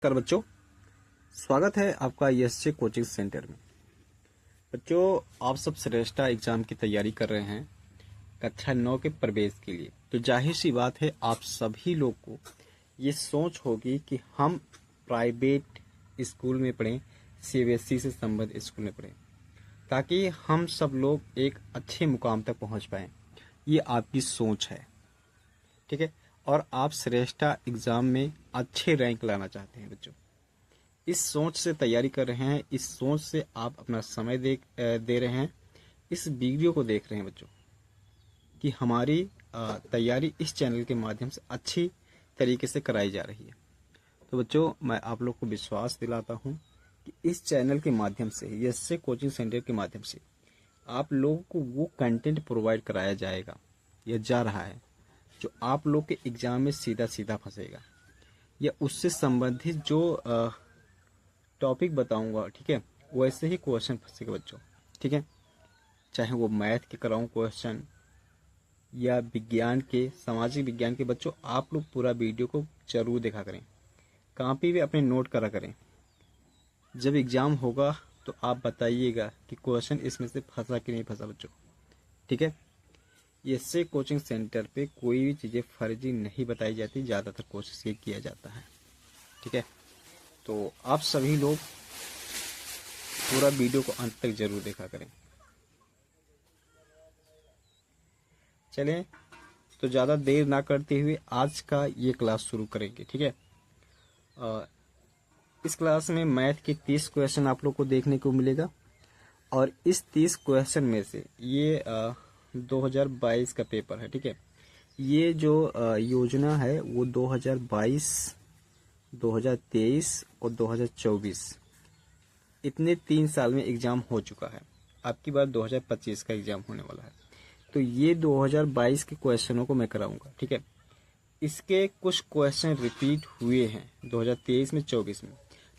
नमस्कार बच्चों, स्वागत है आपका एसजे कोचिंग सेंटर में। बच्चों, आप सब श्रेष्ठा एग्जाम की तैयारी कर रहे हैं कक्षा 9 के प्रवेश के लिए। तो जाहिर सी बात है, आप सभी लोग को ये सोच होगी कि हम प्राइवेट स्कूल में पढ़ें, सीबीएसई से संबद्ध स्कूल में पढ़ें, ताकि हम सब लोग एक अच्छे मुकाम तक पहुंच पाएं। ये आपकी सोच है, ठीक है। और आप श्रेष्ठा एग्जाम में अच्छे रैंक लाना चाहते हैं बच्चों। इस सोच से तैयारी कर रहे हैं, इस सोच से आप अपना समय दे रहे हैं, इस वीडियो को देख रहे हैं बच्चों, कि हमारी तैयारी इस चैनल के माध्यम से अच्छी तरीके से कराई जा रही है। तो बच्चों, मैं आप लोग को विश्वास दिलाता हूं कि इस चैनल के माध्यम से, एसजे कोचिंग सेंटर के माध्यम से आप लोगों को वो कंटेंट प्रोवाइड कराया जाएगा या जा रहा है जो आप लोग के एग्जाम में सीधा सीधा फंसेगा, या उससे संबंधित जो टॉपिक बताऊंगा, ठीक है, वैसे ही क्वेश्चन फंसेगा बच्चों, ठीक है। चाहे वो मैथ के कराऊं क्वेश्चन या विज्ञान के, सामाजिक विज्ञान के। बच्चों, आप लोग पूरा वीडियो को जरूर देखा करें, कॉपी में अपने नोट करा करें। जब एग्जाम होगा तो आप बताइएगा कि क्वेश्चन इसमें से फंसा कि नहीं फंसा बच्चों, ठीक है। इससे कोचिंग सेंटर पे कोई भी चीज़ें फर्जी नहीं बताई जाती, ज़्यादातर कोशिश ये किया जाता है, ठीक है। तो आप सभी लोग पूरा वीडियो को अंत तक जरूर देखा करें। चलें, तो ज़्यादा देर ना करते हुए आज का ये क्लास शुरू करेंगे, ठीक है। इस क्लास में मैथ के 30 क्वेश्चन आप लोग को देखने को मिलेगा, और इस 30 क्वेश्चन में से ये 2022 का पेपर है, ठीक है। ये जो योजना है वो 2022, 2023 और 2024 इतने 3 साल में एग्जाम हो चुका है। आपकी बार 2025 का एग्जाम होने वाला है। तो ये 2022 के क्वेश्चनों को मैं कराऊंगा, ठीक है। इसके कुछ क्वेश्चन रिपीट हुए हैं 2023 में, 24 में।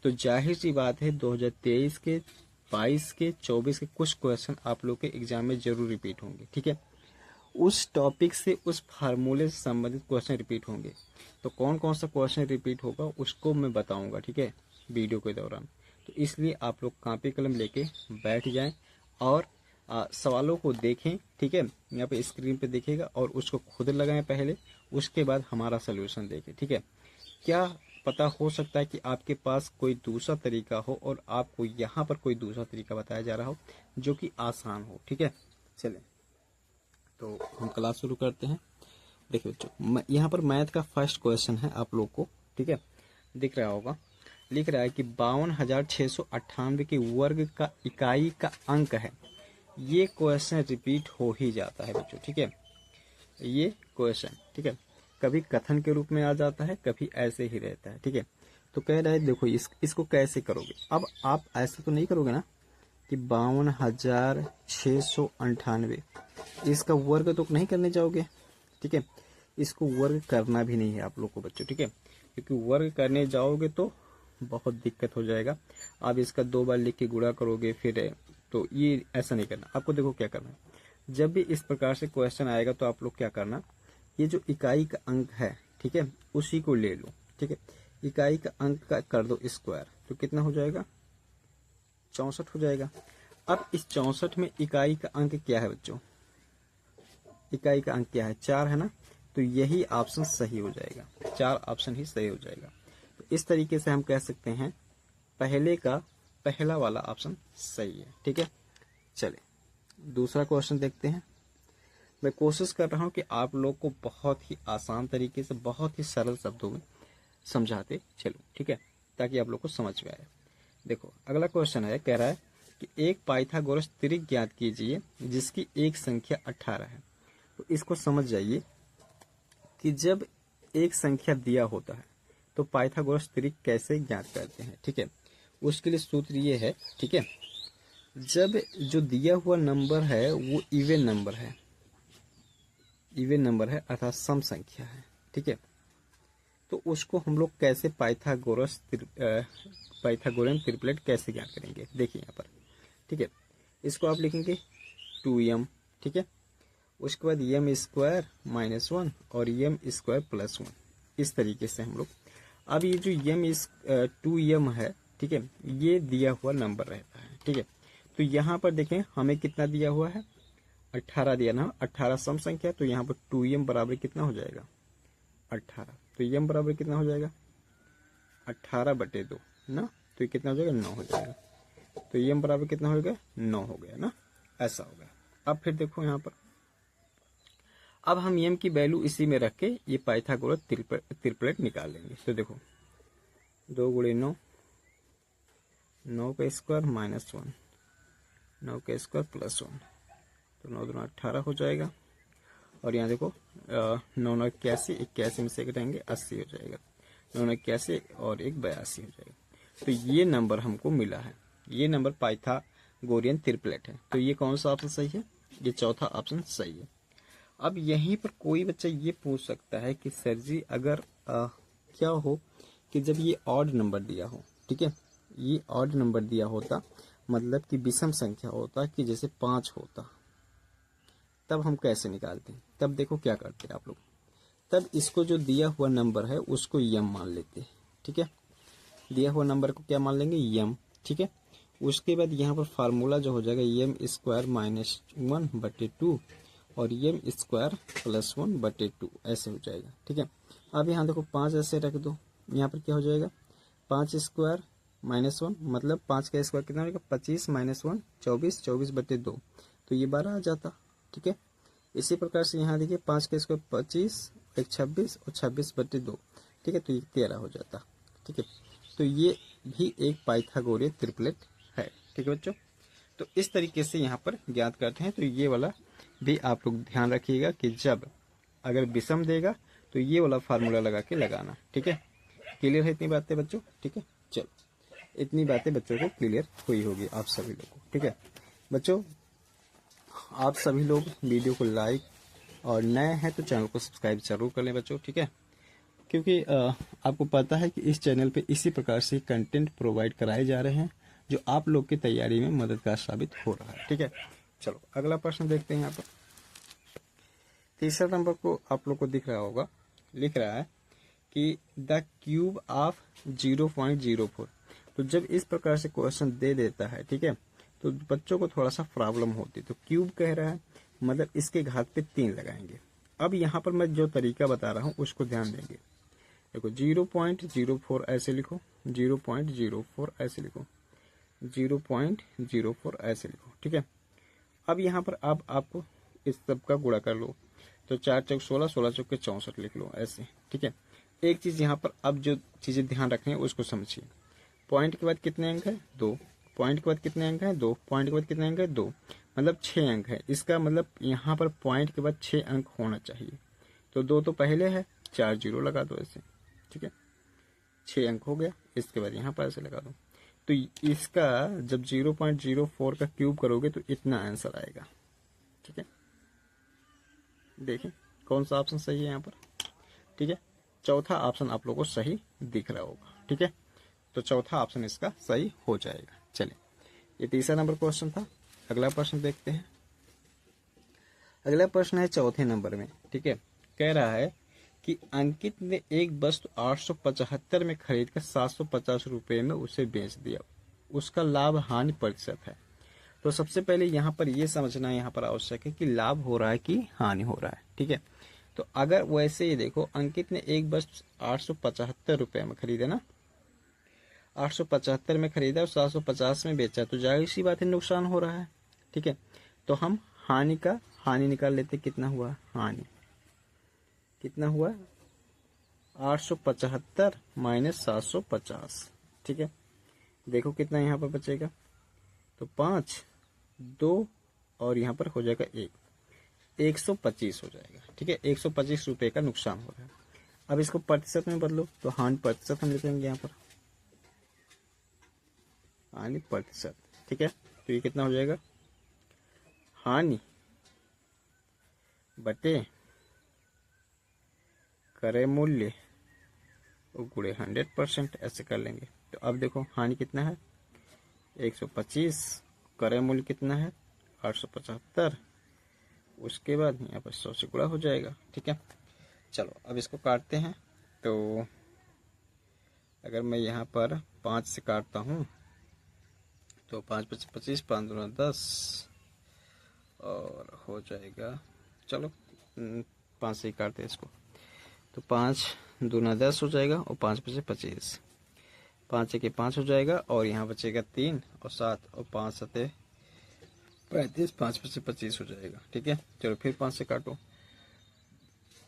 तो जाहिर सी बात है 2023 के, 22 के, 24 के कुछ क्वेश्चन आप लोग के एग्जाम में जरूर रिपीट होंगे, ठीक है। उस टॉपिक से, उस फार्मूले से संबंधित क्वेश्चन रिपीट होंगे। तो कौन कौन सा क्वेश्चन रिपीट होगा उसको मैं बताऊंगा, ठीक है, वीडियो के दौरान। तो इसलिए आप लोग कॉपी कलम लेके बैठ जाएं और सवालों को देखें, ठीक है। यहाँ पे स्क्रीन पे देखिएगा और उसको खुद लगाएं पहले, उसके बाद हमारा सोल्यूशन देखें, ठीक है। क्या पता, हो सकता है कि आपके पास कोई दूसरा तरीका हो और आपको यहाँ पर कोई दूसरा तरीका बताया जा रहा हो जो कि आसान हो, ठीक है। चलें, तो हम क्लास शुरू करते हैं। देखिए बच्चों, यहाँ पर मैथ का फर्स्ट क्वेश्चन है आप लोग को, ठीक है, दिख रहा होगा। लिख रहा है कि 52,698 के वर्ग का इकाई का अंक है। ये क्वेश्चन रिपीट हो ही जाता है बच्चों, ठीक है। ये क्वेश्चन, ठीक है, कभी कथन के रूप में आ जाता है, कभी ऐसे ही रहता है, ठीक है। तो कह रहा है, देखो इसको कैसे करोगे। अब आप ऐसे तो नहीं करोगे ना कि 52,698 इसका वर्ग तो नहीं करने जाओगे, ठीक है। इसको वर्ग करना भी नहीं है आप लोग को बच्चों, ठीक है, क्योंकि वर्ग करने जाओगे तो बहुत दिक्कत हो जाएगा। आप इसका 2 बार लिख के गुणा करोगे, फिर तो ये ऐसा नहीं करना आपको। देखो क्या करना है, जब भी इस प्रकार से क्वेश्चन आएगा तो आप लोग क्या करना, ये जो इकाई का अंक है, ठीक है, उसी को ले लो, ठीक है। इकाई का अंक का कर दो स्क्वायर, तो कितना हो जाएगा, 64 हो जाएगा। अब इस 64 में इकाई का अंक क्या है बच्चों, इकाई का अंक क्या है, 4 है ना। तो यही ऑप्शन सही हो जाएगा, 4 ऑप्शन ही सही हो जाएगा। तो इस तरीके से हम कह सकते हैं पहले का पहला वाला ऑप्शन सही है, ठीक है। चले दूसरा क्वेश्चन देखते हैं। मैं कोशिश कर रहा हूं कि आप लोग को बहुत ही आसान तरीके से, बहुत ही सरल शब्दों में समझाते चलो, ठीक है, ताकि आप लोग को समझ में आए। देखो अगला क्वेश्चन है, कह रहा है कि एक पाइथागोरस त्रिक ज्ञात कीजिए जिसकी एक संख्या 18 है। तो इसको समझ जाइए कि जब एक संख्या दिया होता है तो पाइथागोरस त्रिक कैसे ज्ञात करते हैं, ठीक है। उसके लिए सूत्र ये है, ठीक है, जब जो दिया हुआ नंबर है वो इवन नंबर है, इवन नंबर है अर्थात सम संख्या है, ठीक है। तो उसको हम लोग कैसे पाइथागोरियन ट्रिपलेट कैसे ज्ञात करेंगे, देखिए यहाँ पर, ठीक है। इसको आप लिखेंगे 2m, ठीक है। उसके बाद m² -1 और m² +1, इस तरीके से हम लोग अब ये जो यम इस 2m है, ठीक है, ये दिया हुआ नंबर रहता है, ठीक है। तो यहाँ पर देखें हमें कितना दिया हुआ है, 18 दिया ना, 18 सम संख्या, तो यहाँ पर 2m बराबर कितना हो जाएगा, 18। तो m बराबर कितना हो जाएगा, 18/2 ना, तो ये कितना हो जाएगा, 9 हो जाएगा। तो m बराबर कितना हो गया, 9 हो गया ना, ऐसा हो गया। अब फिर देखो यहाँ पर, अब हम m की वैल्यू इसी में रख के ये पाइथागोरस त्रिपलेट निकाल लेंगे। तो देखो 2 × 9, 9 का स्क्वायर -1, 9 का स्क्वायर +1, तो 9 दूना 18 हो जाएगा। और यहाँ देखो 9 9 81, 81 में से एक रहेंगे 80 हो जाएगा, 9 9 81 और 1 82 हो जाएगा। तो ये नंबर हमको मिला है, ये नंबर पाइथागोरियन त्रिपलेट है। तो ये कौन सा ऑप्शन सही है, ये चौथा ऑप्शन सही है। अब यहीं पर कोई बच्चा ये पूछ सकता है कि सर जी अगर क्या हो कि जब ये ऑड नंबर दिया हो, ठीक है, ये ऑड नंबर दिया होता, मतलब कि विषम संख्या होता, कि जैसे 5 होता, तब हम कैसे निकालते हैं। तब देखो क्या करते हैं आप लोग, तब इसको जो दिया हुआ नंबर है उसको यम मान लेते हैं, ठीक है, दिया हुआ नंबर को क्या मान लेंगे, यम, ठीक है। उसके बाद यहाँ पर फार्मूला जो हो जाएगा m² -1/2 और m² +1/2 ऐसे हो जाएगा, ठीक है। अब यहाँ देखो 5 ऐसे रख दो, यहाँ पर क्या हो जाएगा, 5² -1 मतलब 5 का स्क्वायर कितना हो जाएगा, 25 -1 24, 24/2, तो ये 12 आ जाता, ठीक है। इसी प्रकार से यहाँ देखिए 5 का स्क्वायर 25, 1 26 और 26/2, ठीक है, तो ये 13 हो जाता, ठीक है। तो ये भी एक पाइथागोरियन त्रिपलेट है, ठीक है बच्चों। तो इस तरीके से यहाँ पर ज्ञात करते हैं। तो ये वाला भी आप लोग ध्यान रखिएगा कि जब अगर विषम देगा तो ये वाला फार्मूला लगा के लगाना, ठीक है। क्लियर है इतनी बातें बच्चों, ठीक है। चलो इतनी बातें बच्चों को क्लियर हुई होगी आप सभी लोगों को, ठीक है बच्चों। आप सभी लोग वीडियो को लाइक और नए हैं तो चैनल को सब्सक्राइब जरूर कर लें बच्चों, ठीक है, क्योंकि आपको पता है कि इस चैनल पे इसी प्रकार से कंटेंट प्रोवाइड कराए जा रहे हैं जो आप लोग की तैयारी में मददगार साबित हो रहा है, ठीक है। चलो अगला प्रश्न देखते हैं। यहाँ पर तीसरा नंबर को आप लोग को दिख रहा होगा, लिख रहा है कि द क्यूब ऑफ 0.04। तो जब इस प्रकार से क्वेश्चन दे देता है, ठीक है, तो बच्चों को थोड़ा सा प्रॉब्लम होती है। तो क्यूब कह रहा है मतलब इसके घात पे 3 लगाएंगे। अब यहाँ पर मैं जो तरीका बता रहा हूँ उसको ध्यान देंगे। देखो 0.04 ऐसे लिखो, 0.04 ऐसे लिखो, 0.04 ऐसे लिखो, ठीक है। अब यहाँ पर अब आपको इस सब का गुणा कर लो, तो 4 चौक 16, 16 चौक के 64 लिख लो ऐसे, ठीक है। एक चीज यहाँ पर अब जो चीजें ध्यान रखनी है उसको समझिए। पॉइंट के बाद कितने अंक है, 2, पॉइंट के बाद कितने अंक है, 2, पॉइंट के बाद कितने अंक है, 2, मतलब 6 अंक है। इसका मतलब यहाँ पर पॉइंट के बाद 6 अंक होना चाहिए। तो 2 तो पहले है, 4 0 लगा दो ऐसे, ठीक है, 6 अंक हो गया। इसके बाद यहाँ पर ऐसे लगा दो। तो इसका जब 0.04 का क्यूब करोगे तो इतना आंसर आएगा, ठीक है। देखिए कौन सा ऑप्शन सही है यहाँ पर, ठीक है। चौथा ऑप्शन आप लोगों को सही दिख रहा होगा, ठीक है। तो चौथा ऑप्शन इसका सही हो जाएगा। चलिए ये तीसरा नंबर क्वेश्चन था। अगला प्रश्न देखते हैं। अगला प्रश्न है चौथे नंबर में, ठीक है। कह रहा है कि अंकित ने एक वस्तु 875 में खरीद कर 750 रुपए में उसे बेच दिया, उसका लाभ हानि प्रतिशत है। तो सबसे पहले यहाँ पर ये समझना यहाँ पर आवश्यक है कि लाभ हो रहा है कि हानि हो रहा है, ठीक है। तो अगर वैसे ही देखो अंकित ने एक वस्तु 875 रुपए में खरीदा ना, 875 में खरीदा और 750 में बेचा, तो जाहिर सी बात है नुकसान हो रहा है, ठीक है। तो हम हानि निकाल लेते, कितना हुआ हानि, कितना हुआ 875 माइनस 750, ठीक है। देखो कितना यहाँ पर बचेगा, तो 5 2 और यहाँ पर हो जाएगा 125 हो जाएगा, ठीक है। 125 रुपए का नुकसान हो रहा है। अब इसको प्रतिशत में बदलो, तो हानि प्रतिशत हम लिखेंगे यहाँ पर, हानि प्रतिशत, ठीक है। तो ये कितना हो जाएगा, हानि बटे क्रय मूल्य गुणे 100%, ऐसे कर लेंगे। तो अब देखो हानि कितना है 125, क्रय मूल्य कितना है 875, उसके बाद यहाँ पर 100 से गुणा हो जाएगा, ठीक है। चलो अब इसको काटते हैं। तो अगर मैं यहाँ पर 5 से काटता हूँ तो 5 25 25, 5 दूना 10 और हो जाएगा, चलो 5 से ही काटते हैं इसको, तो 5 दूना 10 हो जाएगा और 5 25 25, 5 एक 5 हो जाएगा और यहाँ बचेगा 3 और 7 और 5 7 35, 5 25 25 हो जाएगा। ठीक है, चलो फिर 5 से काटो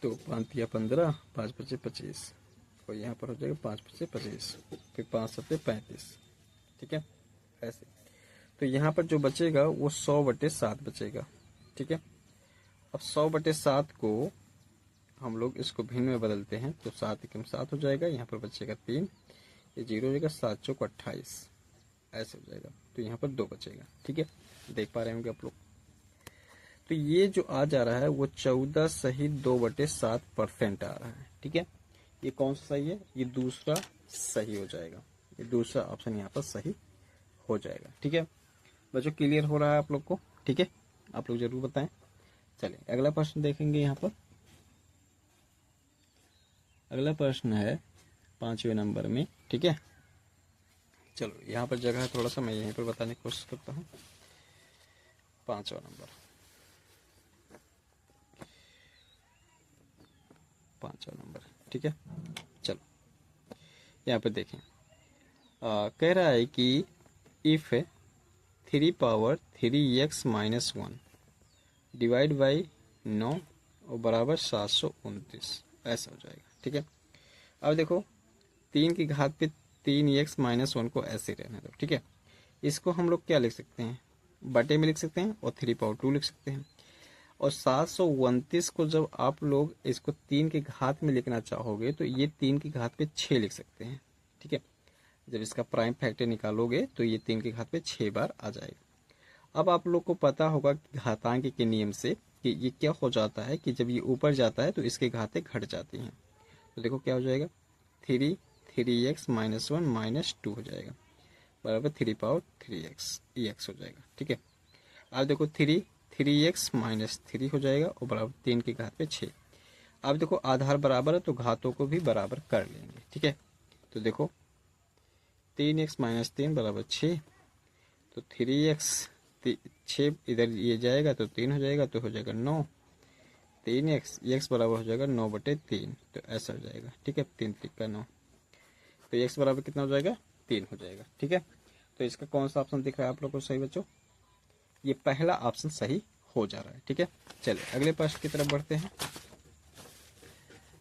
तो 5 या 15, 5 25 25 और यहाँ पर हो जाएगा 5 25 25, फिर 5 7 35। ठीक है, ऐसे तो यहाँ पर जो बचेगा वो 100/7 बचेगा। ठीक है, अब 100/7 को हम लोग इसको भिन्न में बदलते हैं तो 7 एकम 7 हो जाएगा, यहाँ पर बचेगा 3, ये 0 हो जाएगा, 7 चौक 28 ऐसे हो जाएगा, तो यहाँ पर 2 बचेगा। ठीक है, देख पा रहे होंगे आप लोग। तो ये जो आ जा रहा है वो 14 सही 2/7% आ रहा है। ठीक है, ये कौन सा सही है? ये दूसरा सही हो जाएगा, ये दूसरा ऑप्शन यहाँ पर सही हो जाएगा। ठीक है बच्चों, क्लियर हो रहा है आप लोग को? ठीक है, आप लोग जरूर बताएं। चलिए अगला प्रश्न देखेंगे। यहाँ पर अगला प्रश्न है 5वें नंबर में। ठीक है, चलो यहाँ पर जगह है थोड़ा सा, मैं यहीं पर बताने की कोशिश करता हूँ। 5वां नंबर, 5वां नंबर। ठीक है, चलो यहाँ पर देखें, कह रहा है कि if 3 power 3x - 1 divide by 9 और बराबर 729 ऐसा हो जाएगा। ठीक है, अब देखो 3 की घात पे 3x - 1 को ऐसे रहने दो। ठीक है, इसको हम लोग क्या लिख सकते हैं? बटे में लिख सकते हैं और 3 पावर 2 लिख सकते हैं। और 729 को जब आप लोग इसको 3 की घात में लिखना चाहोगे तो ये 3 की घात पे 6 लिख सकते हैं। ठीक है, जब इसका प्राइम फैक्टर निकालोगे तो ये 3 की घात पे 6 बार आ जाएगा। अब आप लोग को पता होगा कि घातांक के नियम से कि ये क्या हो जाता है कि जब ये ऊपर जाता है तो इसके घातें घट जाती हैं। तो देखो क्या हो जाएगा, 3x - 1 - 2 हो जाएगा बराबर 3 पावर 3x हो जाएगा। ठीक है, अब देखो 3x - 3 हो जाएगा और बराबर 3 की घात पे 6। अब देखो आधार बराबर है तो घातों को भी बराबर कर लेंगे। ठीक है, तो देखो 3x - 3 बराबर 6, तो 3x 6 इधर ये जाएगा तो 3 हो जाएगा, तो हो जाएगा 9, 3x बराबर हो जाएगा 9/3, तो ऐसा हो जाएगा। ठीक है, 3 3 का 9, तो x बराबर कितना हो जाएगा? 3 हो जाएगा। ठीक है, तो इसका कौन सा ऑप्शन दिख रहा है आप लोग को सही बच्चों? ये पहला ऑप्शन सही हो जा रहा है। ठीक है, चलिए अगले प्रश्न की तरफ बढ़ते हैं।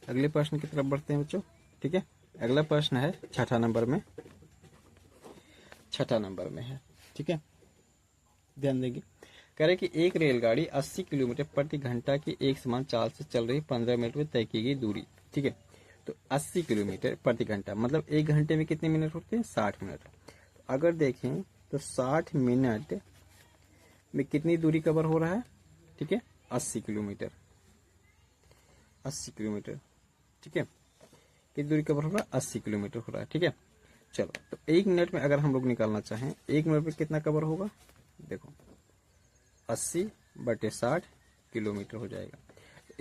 अगले प्रश्न की तरफ बढ़ते हैं बच्चों। ठीक है, अगला प्रश्न है 6ठा नंबर में, 6ठा नंबर में है। ठीक है, ध्यान देंगे। कह रहे कि एक रेलगाड़ी 80 किलोमीटर प्रति घंटा की एक समान चाल से चल रही 15 मिनट में तय की गई दूरी। ठीक है, तो 80 किलोमीटर प्रति घंटा मतलब 1 घंटे में कितने मिनट होते हैं? 60 मिनट। तो अगर देखें तो 60 मिनट में कितनी दूरी कवर हो रहा है? ठीक है, 80 किलोमीटर, 80 किलोमीटर। ठीक है, कितनी दूरी कवर हो रहा है? 80 किलोमीटर हो रहा है। ठीक है, चलो तो 1 मिनट में अगर हम लोग निकालना चाहें 1 मिनट में कितना कवर होगा? देखो 80/60 किलोमीटर हो जाएगा।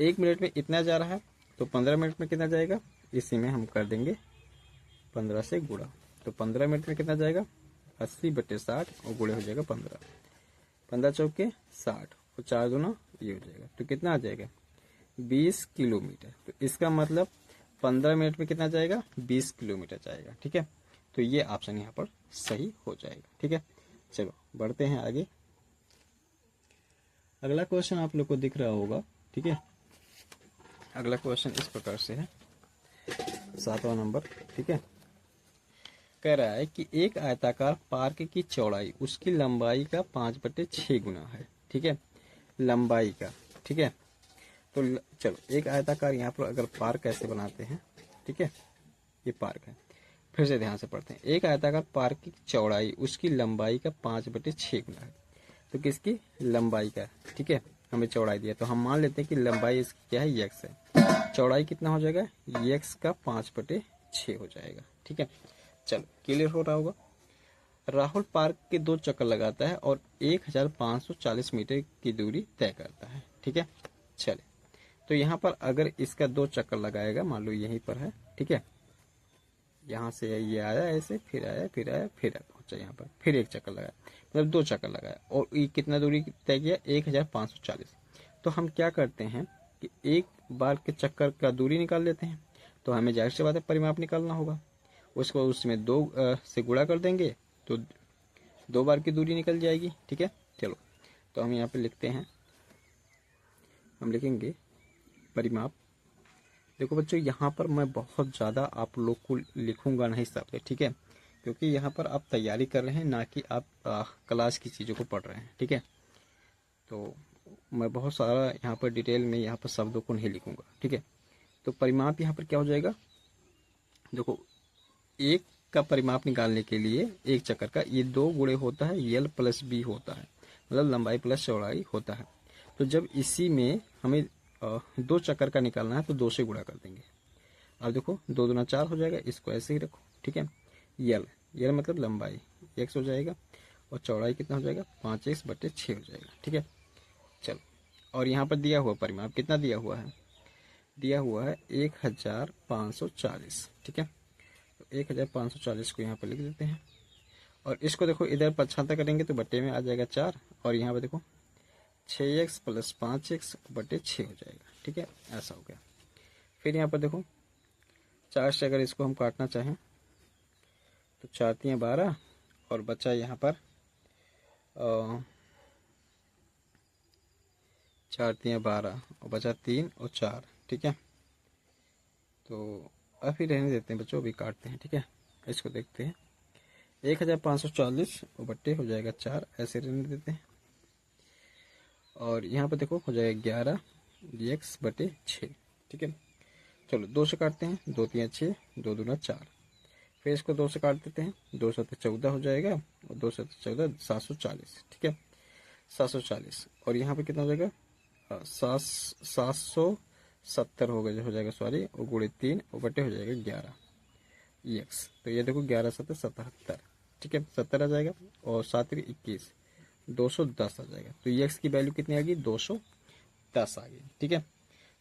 1 मिनट में इतना जा रहा है तो 15 मिनट में कितना जाएगा? इसी में हम कर देंगे 15 से गुणा, तो 15 मिनट में कितना जाएगा? 80/60 और गुणे हो जाएगा 15, 15 चौके 60 और 4 दूना ये हो जाएगा, तो कितना आ जाएगा? 20 किलोमीटर। तो इसका मतलब 15 मिनट में कितना जाएगा? 20 किलोमीटर जाएगा। ठीक है, तो ये ऑप्शन यहाँ पर सही हो जाएगा। ठीक है, चलो बढ़ते हैं आगे। अगला क्वेश्चन आप लोग को दिख रहा होगा। ठीक है, अगला क्वेश्चन इस प्रकार से है, 7वां नंबर। ठीक है, कह रहा है कि एक आयताकार पार्क की चौड़ाई उसकी लंबाई का 5/6 गुना है। ठीक है, लंबाई का। ठीक है, तो चलो एक आयताकार यहाँ पर अगर पार्क कैसे बनाते हैं। ठीक है, ये पार्क है, फिर से ध्यान से पढ़ते हैं। एक आयताकार पार्क की चौड़ाई उसकी लंबाई का 5/6 गुना है, तो किसकी? लंबाई का। ठीक है, हमें चौड़ाई दिया तो हम मान लेते हैं कि लंबाई इसकी क्या है? x है। चौड़ाई कितना हो जाएगा? x का 5/6 हो जाएगा। ठीक है, चलो क्लियर हो रहा होगा। राहुल पार्क के 2 चक्कर लगाता है और 1540 मीटर की दूरी तय करता है। ठीक है, चले तो यहाँ पर अगर इसका 2 चक्कर लगाएगा, मान लो यहीं पर है। ठीक है, यहाँ से ये आया ऐसे, फिर आया, फिर आया, फिर पहुंचा यहाँ पर, फिर एक चक्कर लगाया, मतलब 2 चक्कर लगाया, और ये कितना दूरी तय किया, 1540। तो हम क्या करते हैं कि एक बार के चक्कर का दूरी निकाल लेते हैं, तो हमें जाहिर सी बात है परिमाप निकालना होगा, उसको उसमें 2 से गुणा कर देंगे तो 2 बार की दूरी निकल जाएगी। ठीक है, चलो तो हम यहाँ पे लिखते हैं, हम लिखेंगे परिमाप। देखो बच्चों, यहाँ पर मैं बहुत ज़्यादा आप लोग को लिखूंगा नहीं सब, ठीक है, क्योंकि यहाँ पर आप तैयारी कर रहे हैं, ना कि आप क्लास की चीज़ों को पढ़ रहे हैं। ठीक है, तो मैं बहुत सारा यहाँ पर डिटेल में यहाँ पर शब्दों को नहीं लिखूंगा। ठीक है, तो परिमाप यहाँ पर क्या हो जाएगा, देखो एक का परिमाप निकालने के लिए एक चक्कर का ये 2 गुणे होता है, यल प्लस बी होता है, मतलब लंबाई प्लस चौड़ाई होता है। तो जब इसी में हमें 2 चक्कर का निकालना है तो 2 से गुणा कर देंगे। अब देखो 2 दूना 4 हो जाएगा, इसको ऐसे ही रखो। ठीक है, यल यल मतलब लंबाई x हो जाएगा, और चौड़ाई कितना हो जाएगा, 5x/6 हो जाएगा। ठीक है, चलो, और यहाँ पर दिया हुआ परिमाप कितना दिया हुआ है, दिया हुआ है 1540। ठीक है, तो 1540 को यहाँ पर लिख देते हैं, और इसको देखो इधर 75 करेंगे तो बट्टे में आ जाएगा 4, और यहाँ पर देखो 6x + 5x/6 हो जाएगा। ठीक है, ऐसा हो गया। फिर यहाँ पर देखो 4 से अगर इसको हम काटना चाहें तो 4 × 12, और बचा यहाँ पर 4 × 12, और बचा 3 और 4। ठीक है, तो अभी रहने देते हैं बच्चों, अभी काटते हैं। ठीक है, इसको देखते हैं, 1540 और बट्टे हो जाएगा 4, ऐसे रहने देते हैं, और यहाँ पर देखो हो जाएगा 11x/6। ठीक है, चलो 2 से काटते हैं, 2 × 3 = 6, 2 दूना 4। फिर इसको 2 से काट देते हैं, 2 × 7 = 14 हो जाएगा, और 2 × 7 = 14, 740। ठीक है, 740, और यहाँ पे कितना हो जाएगा, 770 हो जाएगा सॉरी, और गुणे 3 और बटे हो जाएगा 11 x। तो ये देखो 11 × 7 = 77। ठीक है, 70 आ जाएगा, और 7 × 21 210 आ जाएगा। तो x की वैल्यू कितनी आ गई, 210 आ गई। ठीक है,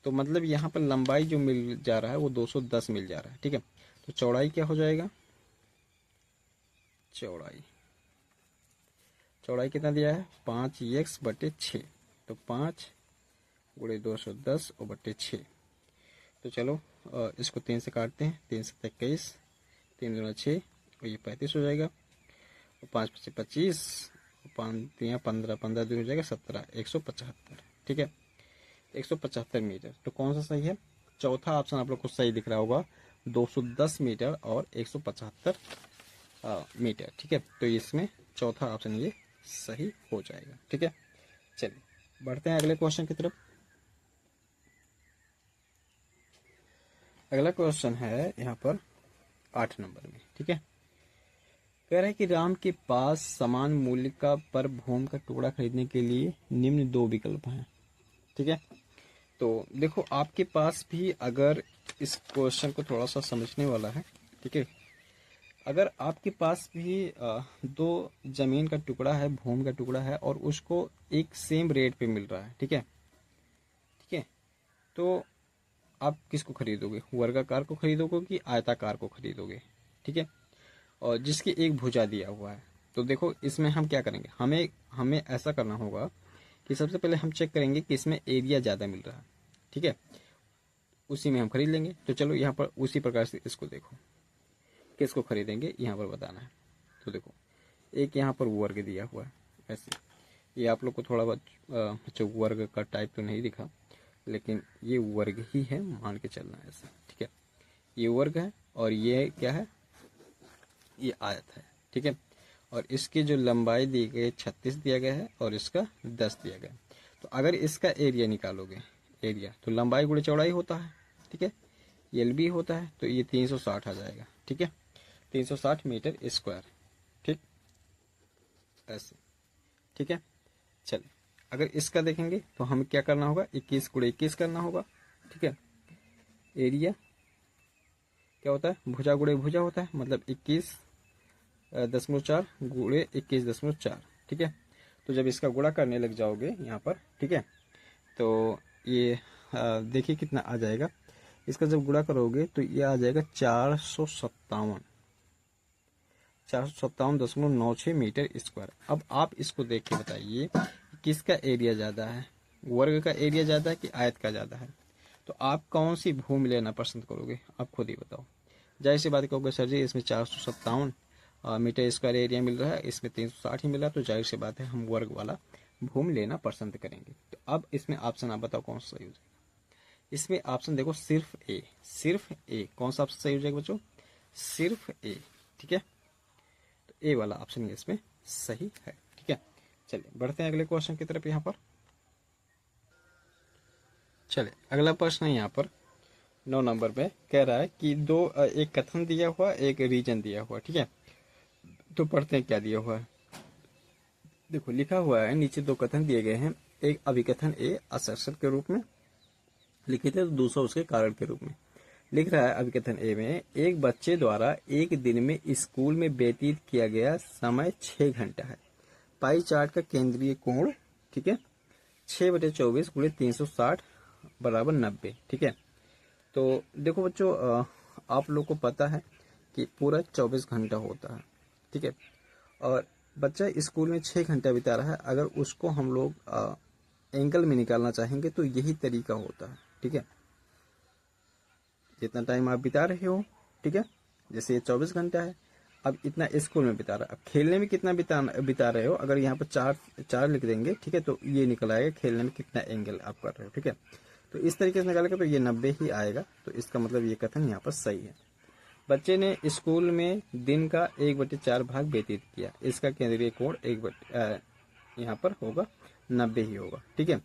तो मतलब यहाँ पर लंबाई जो मिल जा रहा है वो 210 मिल जा रहा है। ठीक है, तो चौड़ाई क्या हो जाएगा, चौड़ाई कितना दिया है, 5x/6, तो 5 × 210 और बटे 6। तो चलो इसको 3 से काटते हैं, 3 × 7 = 21, 3 दूना 6, और ये 35 हो जाएगा, और 5 × 5 = 25, 5 × 15, 15 दूनी हो जाएगा 17, 175। ठीक है, 175 मीटर। तो कौन सा सही है, चौथा ऑप्शन आप लोग को सही दिख रहा होगा, 210 मीटर और 175 मीटर। ठीक है, तो इसमें चौथा ऑप्शन ये सही हो जाएगा। ठीक है, चलिए बढ़ते हैं अगले क्वेश्चन की तरफ। अगला क्वेश्चन है यहाँ पर 8 नंबर में। ठीक है, कह रहा है कि राम के पास समान मूल्य का पर भूमि का टुकड़ा खरीदने के लिए निम्न 2 विकल्प हैं। ठीक है, तो देखो आपके पास भी अगर इस क्वेश्चन को थोड़ा सा समझने वाला है। ठीक है, अगर आपके पास भी 2 जमीन का टुकड़ा है, भूमि का टुकड़ा है, और उसको एक सेम रेट पे मिल रहा है। ठीक है, ठीक है, तो आप किसको खरीदोगे, वर्गाकार को खरीदोगे कि आयताकार को खरीदोगे। ठीक है, और जिसकी एक भुजा दिया हुआ है। तो देखो इसमें हम क्या करेंगे, हमें ऐसा करना होगा कि सबसे पहले हम चेक करेंगे कि इसमें एरिया ज़्यादा मिल रहा है। ठीक है, उसी में हम खरीद लेंगे। तो चलो यहाँ पर उसी प्रकार से इसको देखो, किसको खरीदेंगे यहाँ पर बताना है। तो देखो एक यहाँ पर वर्ग दिया हुआ है ऐसे, ये आप लोग को थोड़ा बहुत वर्ग का टाइप तो नहीं दिखा, लेकिन ये वर्ग ही है, मान के चलना है ऐसा। ठीक है, ये वर्ग है, और ये क्या है, ये आयत है। ठीक है, और इसकी जो लंबाई दी गई 36 दिया गया है, और इसका 10 दिया गया है। तो अगर इसका एरिया निकालोगे, एरिया तो लंबाई गुणे चौड़ाई होता है। ठीक है, एल बी होता है, तो ये 360 आ जाएगा। ठीक है, 360 मीटर स्क्वायर। ठीक, ऐसे। ठीक है, चलिए अगर इसका देखेंगे तो हमें क्या करना होगा, 21 × 21 करना होगा। ठीक है, एरिया क्या होता है, भुजा गुणे भुजा होता है, मतलब 21.4 गुणे 21.4। ठीक है, तो जब इसका गुणा करने लग जाओगे यहाँ पर, ठीक है, तो ये देखिए कितना आ जाएगा, इसका जब गुणा करोगे तो ये आ जाएगा 457.96 मीटर स्क्वायर। अब आप इसको देख के बताइए किसका एरिया ज़्यादा है, वर्ग का एरिया ज़्यादा है कि आयत का ज़्यादा है। तो आप कौन सी भूमि लेना पसंद करोगे, आप खुद ही बताओ। जाहिर सी बात कहोगे सर जी इसमें 457 मीटर स्क्वायर एरिया मिल रहा है, इसमें 360 ही मिल रहा है, तो जाहिर सी बात है हम वर्ग वाला भूमि लेना पसंद करेंगे। तो अब इसमें ऑप्शन आप बताओ कौन सा सही हो जाएगा। इसमें ऑप्शन देखो सिर्फ ए। कौन सा ऑप्शन सही हो जाएगा बच्चों, सिर्फ ए। ठीक है, तो ए वाला ऑप्शन इसमें सही है। ठीक है, चलिए बढ़ते हैं अगले क्वेश्चन की तरफ। यहाँ पर चले अगला प्रश्न है यहाँ पर 9 नंबर पे कह रहा है कि एक कथन दिया हुआ, एक रीजन दिया हुआ। ठीक है, तो पढ़ते हैं क्या दिया हुआ है। देखो लिखा हुआ है नीचे 2 कथन दिए गए हैं, एक अभिकथन ए असर्षण के रूप में लिखित है, तो दूसरा उसके कारण के रूप में। लिख रहा है अभिकथन ए में, एक बच्चे द्वारा एक दिन में स्कूल में व्यतीत किया गया समय 6 घंटा है। पाई चार्ट का केंद्रीय कोण, ठीक है, 6/24 × 360 = 90। ठीक है, तो देखो बच्चों आप लोग को पता है कि पूरा 24 घंटा होता है। ठीक है, और बच्चा स्कूल में 6 घंटा बिता रहा है। अगर उसको हम लोग एंगल में निकालना चाहेंगे तो यही तरीका होता है। ठीक है, जितना टाइम आप बिता रहे हो, ठीक है, जैसे ये 24 घंटा है, अब इतना स्कूल में बिता रहा है। अब खेलने में कितना बिता रहे हो, अगर यहाँ पर 4 लिख देंगे, ठीक है, तो ये निकल आएगा खेलने में कितना एंगल आप कर रहे हो। ठीक है, तो इस तरीके से निकालेगा तो ये 90 ही आएगा। तो इसका मतलब ये कथन यहाँ पर सही है। बच्चे ने स्कूल में दिन का 1/4 भाग व्यतीत किया, इसका केंद्रीय कोण यहाँ पर होगा 90 ही होगा। ठीक है,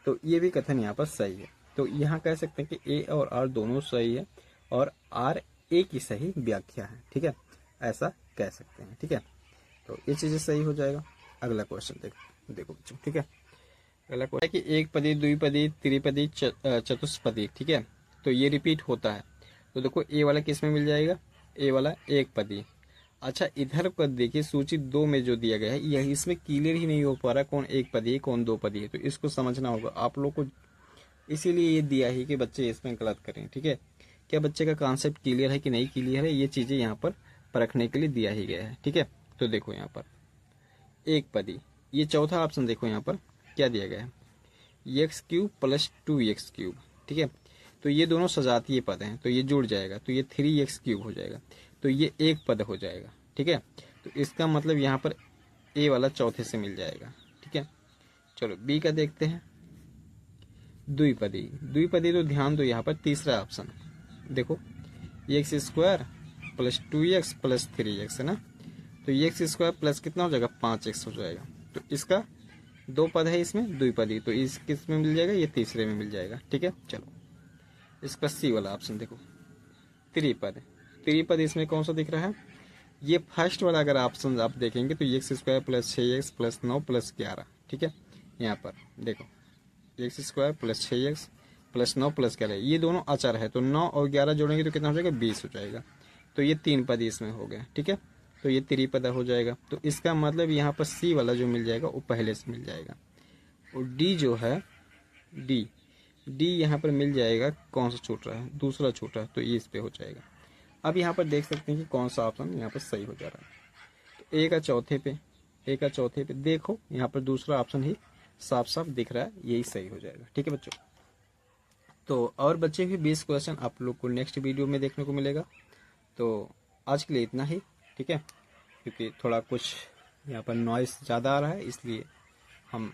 तो ये भी कथन यहाँ पर सही है। तो यहाँ कह सकते हैं कि ए और आर दोनों सही है और आर ए की सही व्याख्या है। ठीक है, ऐसा कह सकते हैं। ठीक है, तो ये चीजें सही हो जाएगा। अगला क्वेश्चन देखो बच्चों। ठीक है, अगला क्वेश्चन है कि एक पदी, द्विपदी, त्रिपदी, चतुष्पदी। ठीक है, तो ये रिपीट होता है। तो देखो ए वाला किस में मिल जाएगा, ए वाला एक पदी। अच्छा इधर पर देखिए सूची 2 में जो दिया गया है यह इसमें क्लियर ही नहीं हो पा रहा कौन एक पदी है कौन 2 पदी है। तो इसको समझना होगा आप लोग को, इसीलिए ये दिया ही कि बच्चे इसमें गलत करें। ठीक है, क्या बच्चे का कॉन्सेप्ट क्लियर है कि नहीं क्लियर है, ये चीजें यहाँ पर परखने के लिए दिया ही गया है। ठीक है, तो देखो यहाँ पर एक पदी, ये चौथा ऑप्शन देखो यहाँ पर क्या दिया गया है, x³ + 2x³। ठीक है, तो ये दोनों सजातीय पद हैं, तो ये जुड़ जाएगा, तो ये 3x³ हो जाएगा, तो ये एक पद हो जाएगा। ठीक है, तो इसका मतलब यहाँ पर ए वाला चौथे से मिल जाएगा। ठीक है, चलो बी का देखते हैं, द्विपदी। तो ध्यान दो यहाँ पर तीसरा ऑप्शन देखो, x² + 2x + 3x है ना, तो x² प्लस कितना हो जाएगा 5x हो जाएगा। तो इसका 2 पद है इसमें द्विपदी, तो इस किस में मिल जाएगा, ये तीसरे में मिल जाएगा। ठीक है, चलो इसका सी वाला ऑप्शन देखो, त्रिपद इसमें कौन सा दिख रहा है, ये फर्स्ट वाला अगर ऑप्शन आप देखेंगे तो x² + 6x + 9 + 11। ठीक है, यहाँ पर देखो x² + 6x + 9 + 11, ये दोनों अचर है, तो 9 और 11 जोड़ेंगे तो कितना हो जाएगा 20 हो जाएगा। तो ये 3 पद इसमें हो गया। ठीक है, तो ये त्रिपद हो जाएगा। तो इसका मतलब यहाँ पर सी वाला जो मिल जाएगा वो पहले से मिल जाएगा, और डी जो है डी यहाँ पर मिल जाएगा, कौन सा छूट रहा है, दूसरा छूट रहा है, तो ये इस पे हो जाएगा। अब यहाँ पर देख सकते हैं कि कौन सा ऑप्शन यहाँ पर सही हो जा रहा है। तो ए का चौथे पे देखो, यहाँ पर दूसरा ऑप्शन ही साफ साफ दिख रहा है, यही सही हो जाएगा। ठीक है बच्चों, तो और बच्चे भी 20 क्वेश्चन आप लोग को नेक्स्ट वीडियो में देखने को मिलेगा। तो आज के लिए इतना ही। ठीक है, क्योंकि थोड़ा कुछ यहाँ पर नॉइस ज़्यादा आ रहा है, इसलिए हम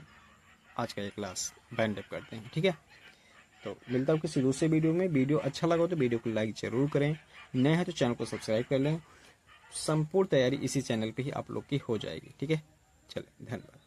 आज का ये क्लास वाइंड अप करते हैं। ठीक है, तो मिलता हूँ किसी दूसरे वीडियो में। वीडियो अच्छा लगा तो वीडियो को लाइक जरूर करें, नए हैं तो चैनल को सब्सक्राइब कर लें। संपूर्ण तैयारी इसी चैनल पे ही आप लोग की हो जाएगी। ठीक है, चले धन्यवाद।